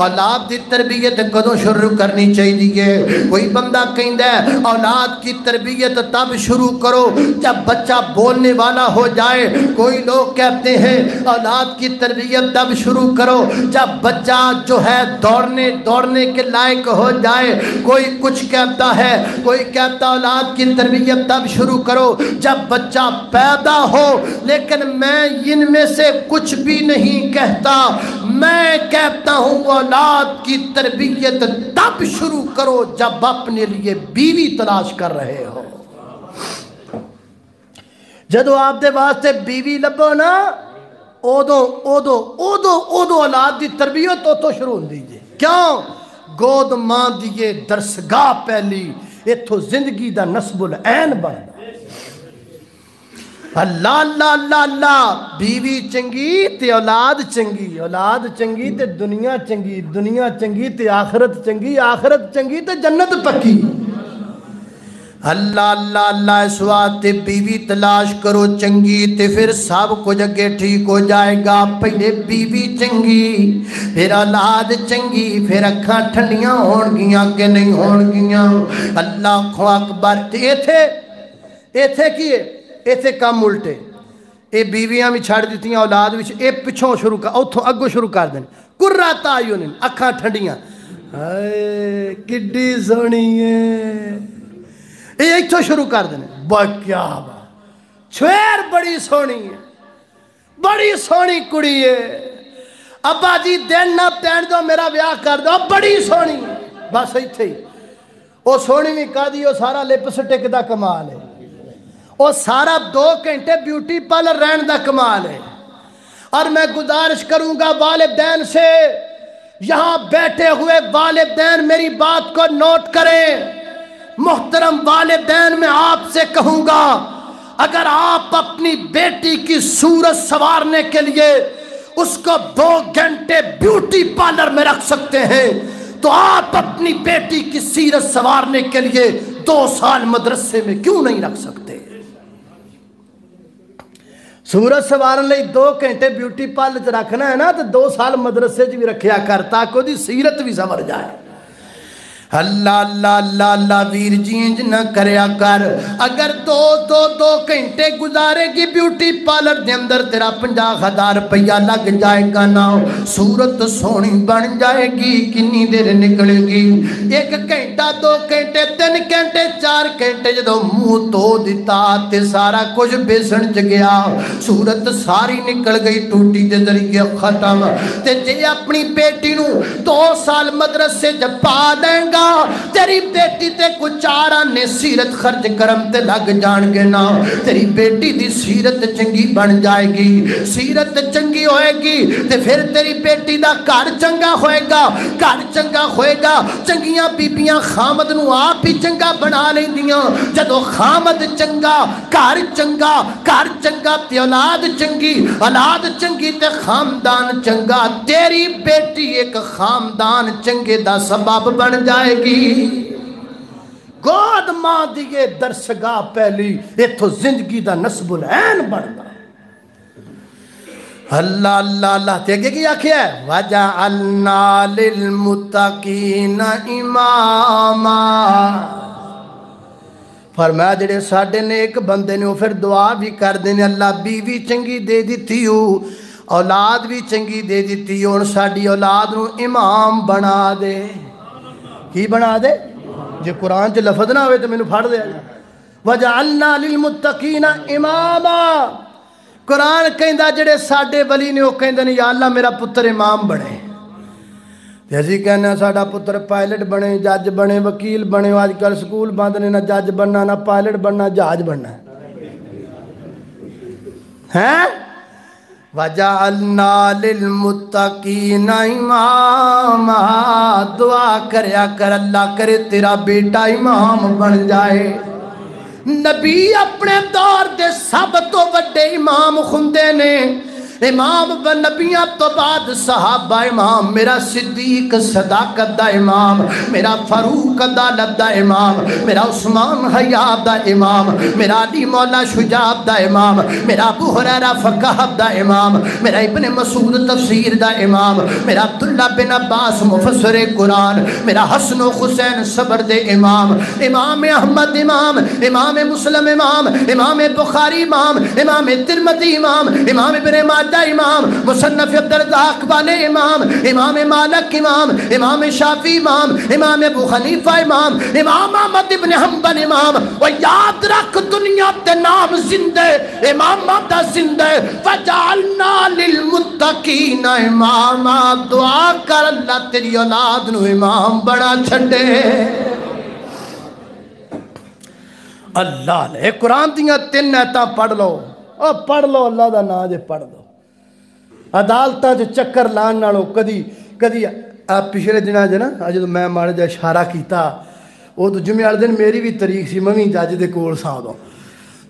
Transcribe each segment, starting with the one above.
اولاد دی تربیت کدوں شروع کرنی چاہیے؟ کوئی بندہ کہندا ہے اولاد کی تربیت تب شروع کرو جب بچہ بولنے والا ہو جائے، کوئی لوگ کہتے ہیں اولاد کی تربیت تب شروع کرو جب بچہ جو ہے دوڑنے کے لائق ہو جائے، کوئی کچھ کہتا ہے، کوئی کہتا اولاد کی تربیت تب شروع کرو جب بچہ پیدا ہو۔ لیکن میں ان میں سے کچھ بھی نہیں کہتا، میں کہتا ہوں اولاد کی تربیت تب شروع کرو جب اپنے لیے بیوی تلاش کر رہے ہو۔ جدو آپ دے واسطے بیوی لبو نا اودو اولاد دی تربیت تو شروع ہوں دیجئے۔ کیوں؟ گود ماں دیئے درسگاہ پہلی اتھو زندگی دا نصب العین بن۔ اللہ اللہ اللہ اللہ، بیوی چنگی تے اولاد چنگی، اولاد چنگی تے دنیا چنگی، دنیا چنگی تے آخرت چنگی، آخرت چنگی تے جنت پکی۔ اللہ اللہ اللہ، اس واسطے بیوی تلاش کرو چنگی تے پھر سب کچھ اگے ٹھیک ہو جائے گا۔ پہلے بیوی چنگی، پھر اولاد چنگی، پھر اکھاں ٹھنڈیاں ہون گیاں کہ نہیں ہون گیاں۔ اللہ اکبر۔ ایتھے کیے ایتھے کام الٹے، اے بیویاں بھی چھڑ دیتی ہیں، اولاد بھی اے پچھوں شروع کر، اتھوں اگوں شروع کر دیں۔ قرۃ اعین، اکھاں ٹھنڈیاں، ہائے کڈی سونی ہے، اے اتھوں شروع کر دیں۔ با کیا بات، چھویر بڑی سونی ہے، بڑی سونی کڑی ہے، ابا جی دن نہ پین دو میرا بیاہ کر دو، بڑی سونی ہے۔ بس ایتھے ہی او سونی بھی کہہ دی، او سارا لپسٹک دا کمال ہے، وہ سارا 2 گھنٹے بیوٹی پارلر رہن دا کمال ہے۔ اور میں گزارش کروں گا والدین سے، یہاں بیٹھے ہوئے والدین میری بات کو نوٹ کریں۔ محترم والدین، میں آپ سے کہوں گا اگر آپ اپنی بیٹی کی صورت سنوارنے کے لیے اس کو 2 گھنٹے بیوٹی پارلر میں رکھ سکتے ہیں تو آپ اپنی بیٹی کی سیرت سنوارنے کے لیے 2 سال مدرسے میں کیوں نہیں رکھ سکتے؟ صورت سنوارن لئی 2 گھنٹے بیوٹی پارلر رکھنا ہے نا تو 2 سال مدرسے بھی رکھیا کر تاکہ وہ دی سیرت بھی سنور جائے۔ اللہ اللہ اللہ اللہ، ویر جی انج نہ کریا کر۔ اگر 2 گھنٹے گزارے گی بیوٹی پارلر دے اندر تیرا 50,000 روپیہ لگ جائے گا نا، صورت سونی بن جائے گی، کنی دیر نکلے گی؟ 1 گھنٹہ 2 گھنٹے 3 گھنٹے 4 گھنٹے جدو منہ تو دیتا تے سارا کچھ بیسن چ گیا، صورت ساری نکل گئی، ٹوٹی دے ذریعے ختم۔ تے جے اپنی بیٹی نو 2 سال مدرسے چ پا دیں گا، تیری بیٹی تے کچھ 4 آنے سیرت خرچ کرم تے لگ جان گے نا، تیری بیٹی دی سیرت چنگی بن جائے گی، سیرت چنگی ہوئے گی تے پھر تیری بیٹی دا گھر چنگا ہوئے گا، گھر چنگا ہوئے گا۔ چنگیاں بیبیاں خامد نو آپ ہی چنگا بنا لیں دیاں، جدو خامد چنگا، گھر چنگا، گھر چنگا تے اولاد چنگی، اولاد چنگی تے خاندان چنگا، تیری بیٹی ایک خاندان چنگے دا سبب بن جائے گی۔ گود ماں دیئے درسگاہ پہلی اتھو زندگی دا نصب العین بننا۔ اللہ اللہ اللہ، تے اگے کی آکھیا ہے وَجَعَلْنَا لِلْمُتَّقِينَ إِمَامًا۔ فرمایا جڑے ساڈے نیک بندے نے وہ پھر دعا بھی کر دینے، اللہ بیوی چنگی دے دیتی ہو، اولاد بھی چنگی دے دیتی ہو، اور ساڈی اولاد نو امام بنا دے۔ کی بنا دے؟ جے قرآن چ لفظ نہ ہوئے تو میں نے پھاڑ دے وَجَعَلْنَا لِلْمُتَّقِينَ إِمَامًا۔ قرآن کہندہ جڑے ساڈے ولی نے وہ کہندہ نہیں یا اللہ میرا پتر امام بنے، جیسی کہنا ساڈا پتر پائلٹ بنے، جج بنے، وکیل بنے، آج کل سکول بند نے، نہ جج بننا، نہ پائلٹ بننا، جہاز بننا ہے۔ وَجَعَلْنَا لِلْمُتَّقِينَ إِمَامًا، دعا کریا کر اللہ کرے تیرا بیٹا امام بن جائے۔ نبی اپنے دور دے سب تو وڈے امام خندے نے، امام و نبیاں تو بعد صحابہ امام، میرا صدیق صداقت دا امام، میرا فاروق عدالت دا امام، میرا عثمان حیا دا امام، میرا علی مولا شجاعت دا امام، میرا ابو ہریرہ فقہ دا امام، میرا ابن مسعود تفسیر دا امام، میرا عبداللہ بن عباس مفسر قرآن، میرا حسن و حسین صبر دے امام، امام احمد امام، امام مسلم امام، امام بخاری امام، امام ترمذی امام، امام ابن ماجہ امام، مصنف عبدالرزاق والے امام، امام مالک امام، امام شافعی امام، امام ابو حنیفہ امام، امام احمد ابن حنبل امام۔ و یاد رکھ دنیا تے نام زندے امام دا زندے فجعلنا للمتقین اماما، دعا کر اللہ تیری اولاد نو امام بڑا چھڑے۔ اللہ لے قرآن دیاں 3 آیتاں پڑھ لو، او پڑھ لو، اللہ دا نام جے پڑھ لو۔ عدالتاں جو چکر لان نالو کدی آپ پچھلے دنوں جو نا اج تو میں ماڑے جا اشارہ کیتا، وہ تو جمعے والے دن میری بھی تاریخ سی، میں بھی جج دے کول سا ادوں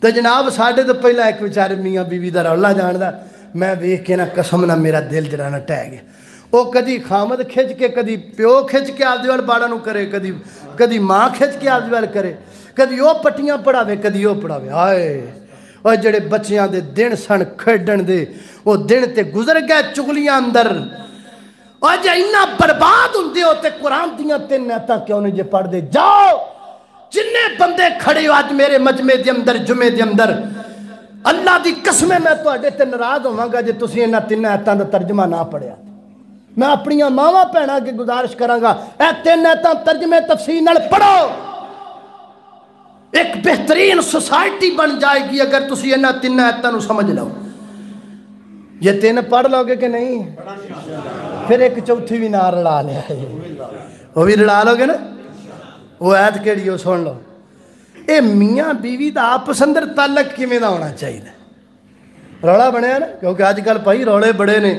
تو جناب ساڈے تو پہلا ایک بیچارے میاں بیوی دا رولا جاندا، میں ویکھ کے نا قسم نہ میرا دل جڑا نا ٹہ گیا۔ وہ کدی خامد کھچ کے، کدی پیو کھچ کے آپ دیوال باڑا نو کرے، کدی ماں کھچ کے آپ دیوال کرے، کدی وہ پٹیاں پڑھاوے کدی وہ پڑھاوے۔ آئے اور جڑے بچیاں دے دن سن کھیڈن دے، وہ دن تے گزر گئے چگلیاں اندر۔ اور جے اتنا برباد ہوندے ہو تے قرآن دیاں 3 آیتاں کیوں نہیں جے پڑھ دے؟ جاؤ جننے بندے کھڑے ہو آج میرے مجمع دے اندر، جمعے دے اندر، اللہ دی قسمیں میں تواڈے تے ناراض ہوواں گا جے تسی انہاں 3 آیتاں دا ترجمہ نہ پڑھیا۔ میں اپنی ماواں بھیناں کے گزارش کراں گا اے 3 آیتاں ترجمے تفسیر نال پڑھو۔ ایک بہترین سوسائٹی بن جائے گی اگر تسی انہاں 3 آیتاں نو سمجھ لو۔ یہ 3 پڑھ لو گے کہ نہیں؟ پھر ایک چوتھی بھی نہ رڑا لیا، وہ بھی رڑا لو گے نا؟ وہ آیت کیڑی ہو سن لو۔ اے میاں بیوی دا آپس اندر تعلق کیویں دا ہونا چاہیے؟ رولا بنیا نا، کیونکہ آج کل بھائی رولے بڑے نے،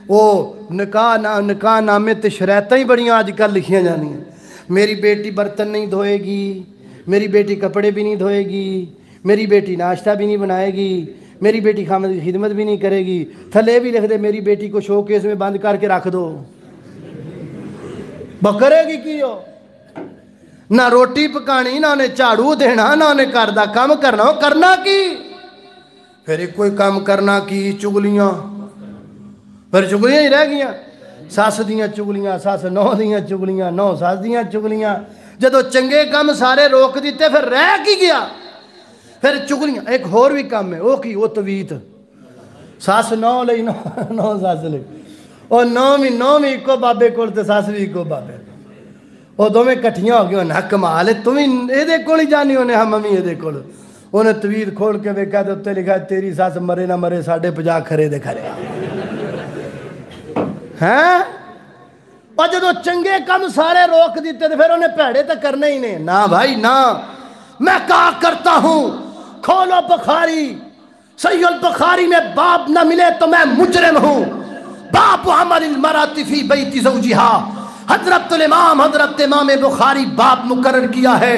وہ نکاح نامے تے شرائطاں ہی بڑیاں آج کل لکھیاں جانی ہیں۔ میری بیٹی برتن نہیں دھوئے گی، میری بیٹی کپڑے بھی نہیں دھوئے گی، میری بیٹی ناشتہ بھی نہیں بنائے گی، میری بیٹی خامد کی خدمت بھی نہیں کرے گی، تھلے بھی لکھ دے میری بیٹی کو شو کیس میں بند کر کے رکھ دو۔ کرے گی کی ہو؟ نہ روٹی پکانی، نہ انہیں جھاڑو دینا، نہ انہیں گھر دا کام کرنا، ہو کرنا کی؟ پھر ایک کوئی کام کرنا کی؟ چگلیاں، پھر چگلیاں ہی رہ گیاں، ساس دیاں چگلیاں، ساس نو دیاں چگلیاں، نو ساس دیاں چگلیاں۔ جدو چنگے کام سارے روک دیتے پھر رہ کی گیا؟ پھر چگلیاں۔ ایک اور بھی کام ہے، وہ کی؟ وہ تویت، ساس نو لئی نو ساس لئی، اور نو بھی کو بابے کول تے ساس بھی کو بابے، وہ دونوں کٹھیاں ہو گیا۔ نہ کمال ہے، تم یہ کول ہی جانی ہونے، ہم امی یہ کول۔ انہیں تویت کھول کے ویکھا تے اتنے لکھا تیری ساس مرے نہ مرے 50 کھرے دے کھرے ہیں۔ اور جدو چنگے کم سارے روک دیتے تو پھر انہیں پیڑے تو کرنے ہی نہیں۔ نہ بھائی نہ، میں کہا کرتا ہوں کھولو بخاری، صحیح البخاری میں باب نہ ملے تو میں مجرم ہوں۔ باب عمل المرأة فی بیت زوجہا، حضرت امام بخاری باب مقرر کیا ہے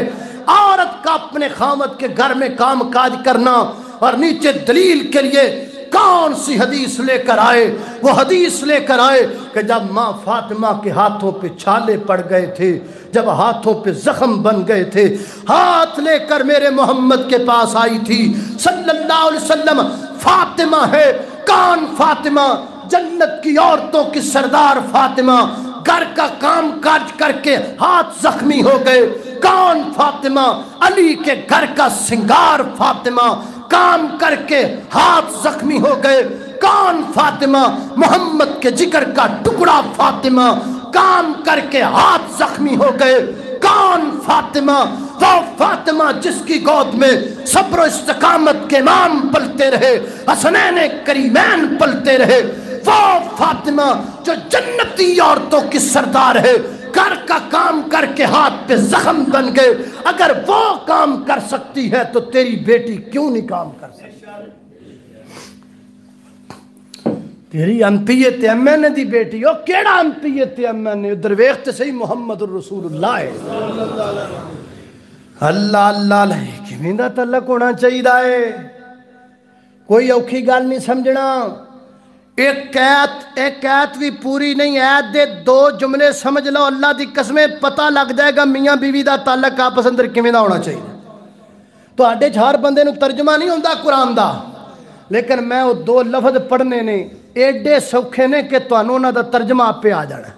عورت کا اپنے خامد کے گھر میں کام کاج کرنا، اور نیچے دلیل کے لیے کون سی حدیث لے کر آئے؟ وہ حدیث لے کر آئے کہ جب ماں فاطمہ کے ہاتھوں پہ چھالے پڑ گئے تھے، جب ہاتھوں پہ زخم بن گئے تھے، ہاتھ لے کر میرے محمد کے پاس آئی تھی صلی اللہ علیہ وسلم۔ فاطمہ ہے، کون فاطمہ؟ جنت کی عورتوں کی سردار فاطمہ، گھر کا کام کاج کر کے ہاتھ زخمی ہو گئے۔ کون فاطمہ؟ علی کے گھر کا سنگار فاطمہ، کام کر کے ہاتھ زخمی ہو گئے۔ کون فاطمہ؟ محمد کے جگر کا ٹکڑا فاطمہ، کام کر کے ہاتھ زخمی ہو گئے۔ کون فاطمہ؟ وہ فاطمہ جس کی گود میں صبر و استقامت کے امام پلتے رہے، حسنین کریمین پلتے رہے۔ وہ فاطمہ جو جنتی عورتوں کی سردار ہے، گھر کا کام کر کے ہاتھ پہ زخم بن گئے۔ اگر وہ کام کر سکتی ہے تو تیری بیٹی کیوں نہیں کام کر سکتی؟ تیری امپیت ایم این اے دی بیٹی، او کیڑا امپیت ایم این اے؟ ادھر ویکھتے صحیح محمد الرسول اللہ ہے۔ اللہ اللہ کیویں دا تعلق ہونا چاہیے؟ کوئی اوکھی گل نہیں سمجھنا۔ ایک ایت بھی پوری نہیں، ایت دے 2 جملے سمجھ لو، اللہ دی قسمیں پتہ لگ جائے گا میاں بیوی دا تعلق آپس اندر کیویں دا ہونا چاہیے۔ تو آڈے ہر بندے نو ترجمہ نہیں ہوندہ قرآن دا، لیکن میں وہ 2 لفظ پڑھنے نے ایڈے سوکھے نے کہ تانوں انہاں دا ترجمہ آپ پہ آ جانا۔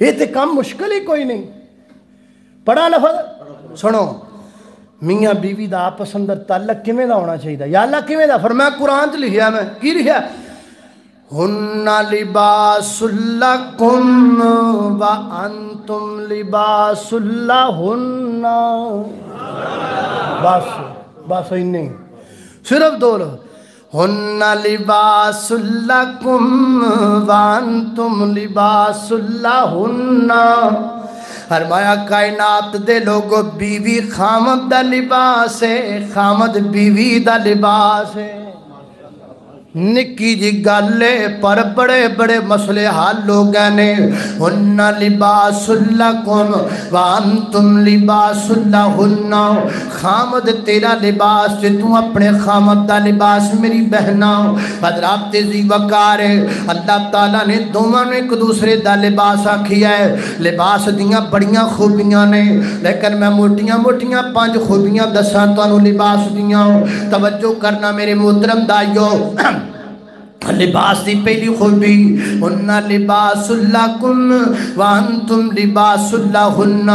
یہ تے کم مشکل ہی کوئی نہیں۔ پڑھا لفظ سنو، میاں بیوی دا آپس اندر تعلق کیویں دا ہونا چاہیے؟ یا اللہ کیویں دا؟ فرمایا قرآن چ لکھیا، میں کی لکھیا؟ ہن لباس لکم وانتم لباس لہن۔ بس نہیں، صرف 2 لفظ، ہن لباس لکم وانتم لباس لہن۔ فرمایا کائنات دے لوگو، بیوی خامد دا لباس ہے، خامد بیوی دا لباس ہے۔ نکی جی گالے پر بڑے بڑے مسئلے حال لوگ نے۔ ہن لباس لکم وانتم لباس لہن۔ خامد تیرا لباس جے تو اپنے خامد دا لباس میری بہنا۔ حضرات تیزی وقار ہے، اللہ تعالیٰ نے دونوں نے ایک دوسرے دا لباس آکھیا ہے۔ لباس دیاں بڑیاں خوبیاں نے، لیکن میں موٹیاں 5 خوبیاں دساں تانوں لباس دیاں۔ توجہ کرنا میرے محترم دائیو۔ لباس دی پہلی خوبی، ہن لباس لکم وانتم لباس لہن۔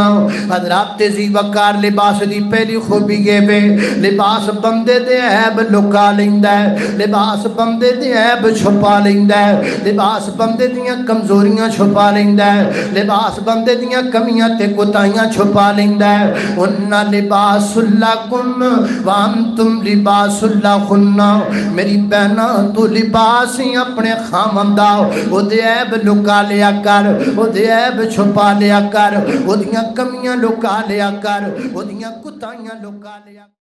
حضرات تیزی وقار، لباس دی پہلی خوبی یہ بے، لباس بندے دے عیب لکا لیندا ہے، لباس بندے دے عیب چھپا لیندا ہے، لباس بندے دیاں کمزوریاں چھپا لیندا ہے، لباس بندے دیاں کمیاں تے کوتاہیاں چھپا لیندا ہے۔ ہن لباس لکم وانتم لباس لہن۔ میری بہنا تو لباس اپنے خامن دا، او دے عیب لکا لیا کر، او دے عیب چھپا لیا کر، او دیاں کمیاں لکا لیا کر، او دیاں کوتاہیاں لکا لیا کر۔